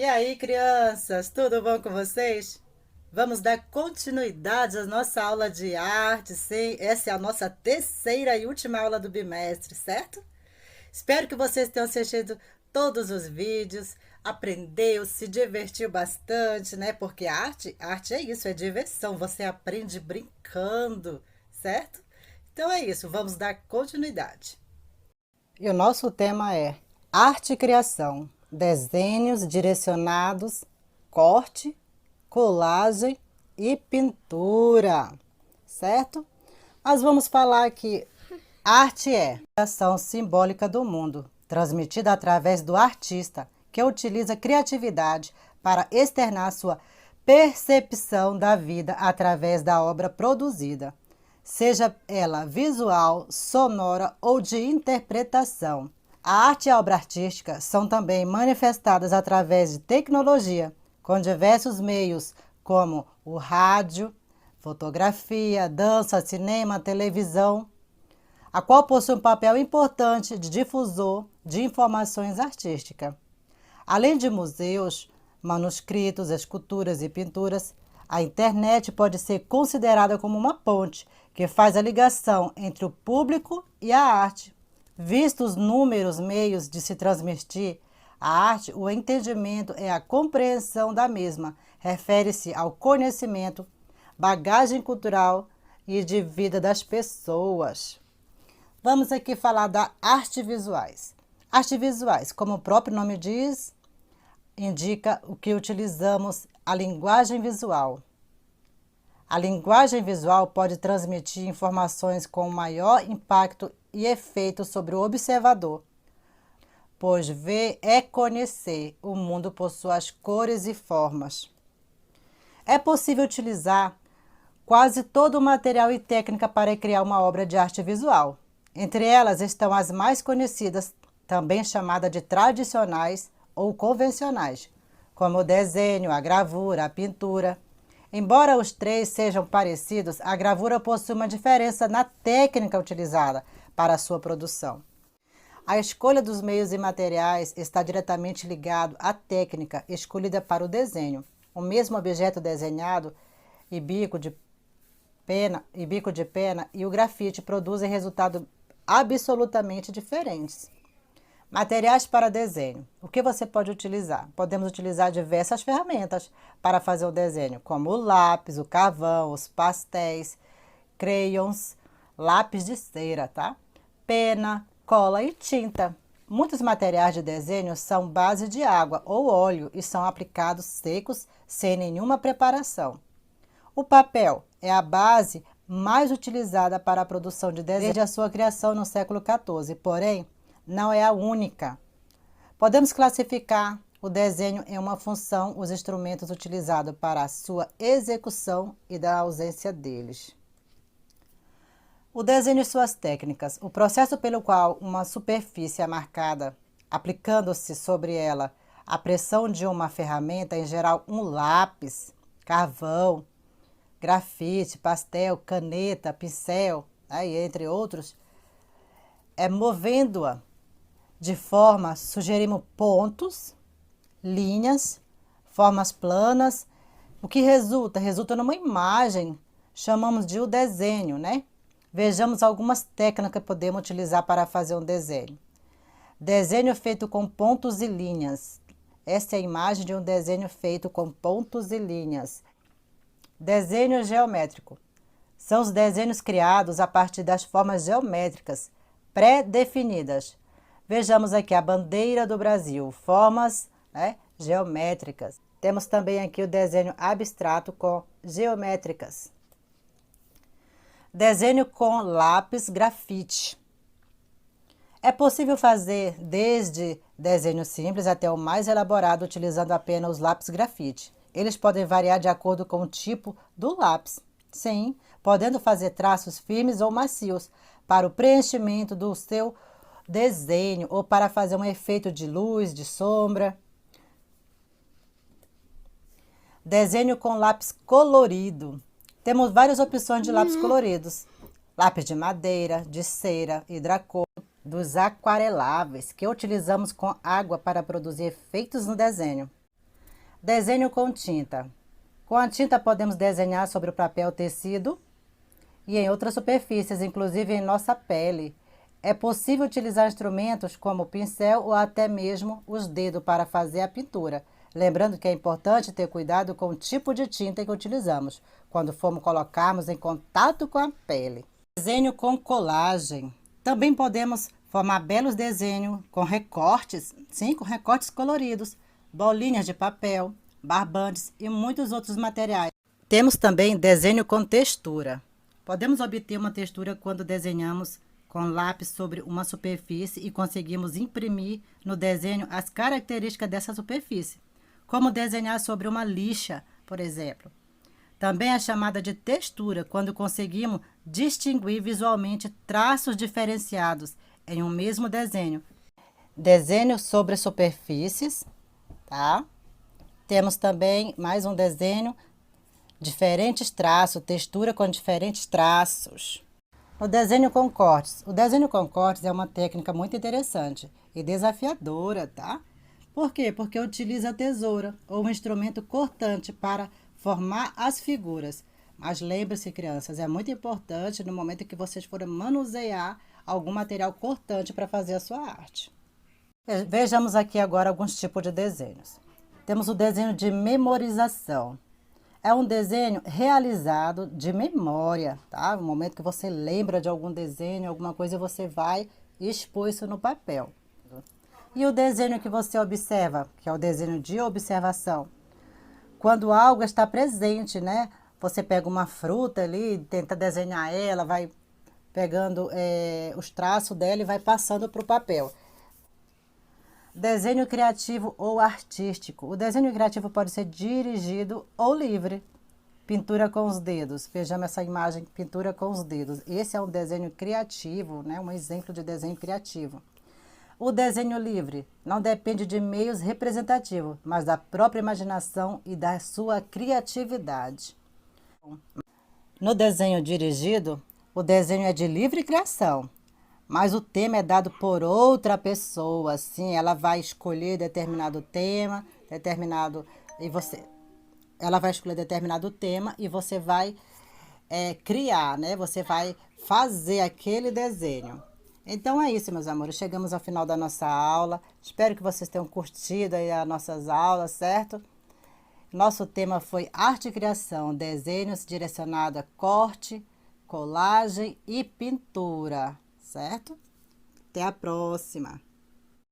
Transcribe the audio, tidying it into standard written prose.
aí, crianças, tudo bom com vocês? Vamos dar continuidade à nossa aula de arte, sim. Essa é a nossa terceira e última aula do bimestre, certo? Espero que vocês tenham assistido todos os vídeos, aprendeu, se divertiu bastante, né? Porque a arte é isso, é diversão, você aprende brincando, certo? Então é isso, vamos dar continuidade. E o nosso tema é arte e criação, desenhos direcionados, corte, colagem e pintura, certo? Nós vamos falar que arte é a ação simbólica do mundo, transmitida através do artista, que utiliza criatividade para externar sua percepção da vida através da obra produzida, seja ela visual, sonora ou de interpretação. A arte e a obra artística são também manifestadas através de tecnologia, com diversos meios, como o rádio, fotografia, dança, cinema, televisão, a qual possui um papel importante de difusor de informações artísticas. Além de museus, manuscritos, esculturas e pinturas, a internet pode ser considerada como uma ponte que faz a ligação entre o público e a arte. Vistos os números meios de se transmitir a arte, o entendimento é a compreensão da mesma, refere-se ao conhecimento, bagagem cultural e de vida das pessoas. Vamos aqui falar da arte visuais. Arte visuais, como o próprio nome diz, indica o que utilizamos a linguagem visual. A linguagem visual pode transmitir informações com maior impacto e efeito sobre o observador, pois ver é conhecer o mundo por suas cores e formas. É possível utilizar quase todo o material e técnica para criar uma obra de arte visual. Entre elas estão as mais conhecidas, também chamadas de tradicionais ou convencionais, como o desenho, a gravura, a pintura. Embora os três sejam parecidos, a gravura possui uma diferença na técnica utilizada para a sua produção. A escolha dos meios e materiais está diretamente ligado à técnica escolhida para o desenho. O mesmo objeto desenhado e bico de pena e o grafite produzem resultados absolutamente diferentes. Materiais para desenho. O que você pode utilizar? Podemos utilizar diversas ferramentas para fazer o desenho, como o lápis, o carvão, os pastéis, crayons, lápis de cera, tá? Pena, cola e tinta. Muitos materiais de desenho são base de água ou óleo e são aplicados secos sem nenhuma preparação. O papel é a base mais utilizada para a produção de desenho desde a sua criação no século XIV, porém, não é a única. Podemos classificar o desenho em uma função, os instrumentos utilizados para a sua execução e da ausência deles. O desenho e suas técnicas. O processo pelo qual uma superfície é marcada, aplicando-se sobre ela a pressão de uma ferramenta, em geral um lápis, carvão, grafite, pastel, caneta, pincel, entre outros, movendo-a de forma, sugerimos pontos, linhas, formas planas. O que resulta? Resulta numa imagem, chamamos de o desenho, né? Vejamos algumas técnicas que podemos utilizar para fazer um desenho. Desenho feito com pontos e linhas. Esta é a imagem de um desenho feito com pontos e linhas. Desenho geométrico. São os desenhos criados a partir das formas geométricas pré-definidas. Vejamos aqui a bandeira do Brasil, formas, geométricas. Temos também aqui o desenho abstrato com geométricas. Desenho com lápis grafite. É possível fazer desde desenho simples até o mais elaborado utilizando apenas os lápis grafite. Eles podem variar de acordo com o tipo do lápis. Sim, podendo fazer traços firmes ou macios para o preenchimento do seu desenho ou para fazer um efeito de luz, de sombra. Desenho com lápis colorido. Temos várias opções de lápis coloridos. Lápis de madeira, de cera, hidracor, dos aquareláveis, que utilizamos com água para produzir efeitos no desenho. Desenho com tinta. Com a tinta podemos desenhar sobre o papel tecido e em outras superfícies, inclusive em nossa pele. É possível utilizar instrumentos como o pincel ou até mesmo os dedos para fazer a pintura. Lembrando que é importante ter cuidado com o tipo de tinta que utilizamos quando formos colocarmos em contato com a pele. Desenho com colagem. Também podemos formar belos desenhos com recortes, sim, com recortes coloridos, bolinhas de papel, barbantes e muitos outros materiais. Temos também desenho com textura. Podemos obter uma textura quando desenhamos com lápis sobre uma superfície e conseguimos imprimir no desenho as características dessa superfície, como desenhar sobre uma lixa, por exemplo. Também é chamada de textura quando conseguimos distinguir visualmente traços diferenciados em um mesmo desenho. Desenho sobre superfícies, tá? Temos também mais um desenho, diferentes traços, textura com diferentes traços. O desenho com cortes. O desenho com cortes é uma técnica muito interessante e desafiadora, tá? Por quê? Porque utiliza a tesoura ou um instrumento cortante para formar as figuras. Mas lembre-se, crianças, é muito importante no momento que vocês forem manusear algum material cortante para fazer a sua arte. Vejamos aqui agora alguns tipos de desenhos. Temos o desenho de memorização. É um desenho realizado de memória, tá? No momento que você lembra de algum desenho, alguma coisa, você vai e expor isso no papel. E o desenho que você observa, que é o desenho de observação. Quando algo está presente, né? Você pega uma fruta ali, tenta desenhar ela, vai pegando os traços dela e vai passando para o papel. Desenho criativo ou artístico. O desenho criativo pode ser dirigido ou livre. Pintura com os dedos. Vejamos essa imagem, pintura com os dedos. Esse é um desenho criativo, né? Um exemplo de desenho criativo. O desenho livre não depende de meios representativos, mas da própria imaginação e da sua criatividade. No desenho dirigido, o desenho é de livre criação, mas o tema é dado por outra pessoa, assim, ela vai escolher determinado tema, ela vai escolher determinado tema e você vai criar, né? Você vai fazer aquele desenho. Então é isso, meus amores. Chegamos ao final da nossa aula. Espero que vocês tenham curtido aí as nossas aulas, certo? Nosso tema foi arte e criação, desenhos direcionados a corte, colagem e pintura, certo? Até a próxima!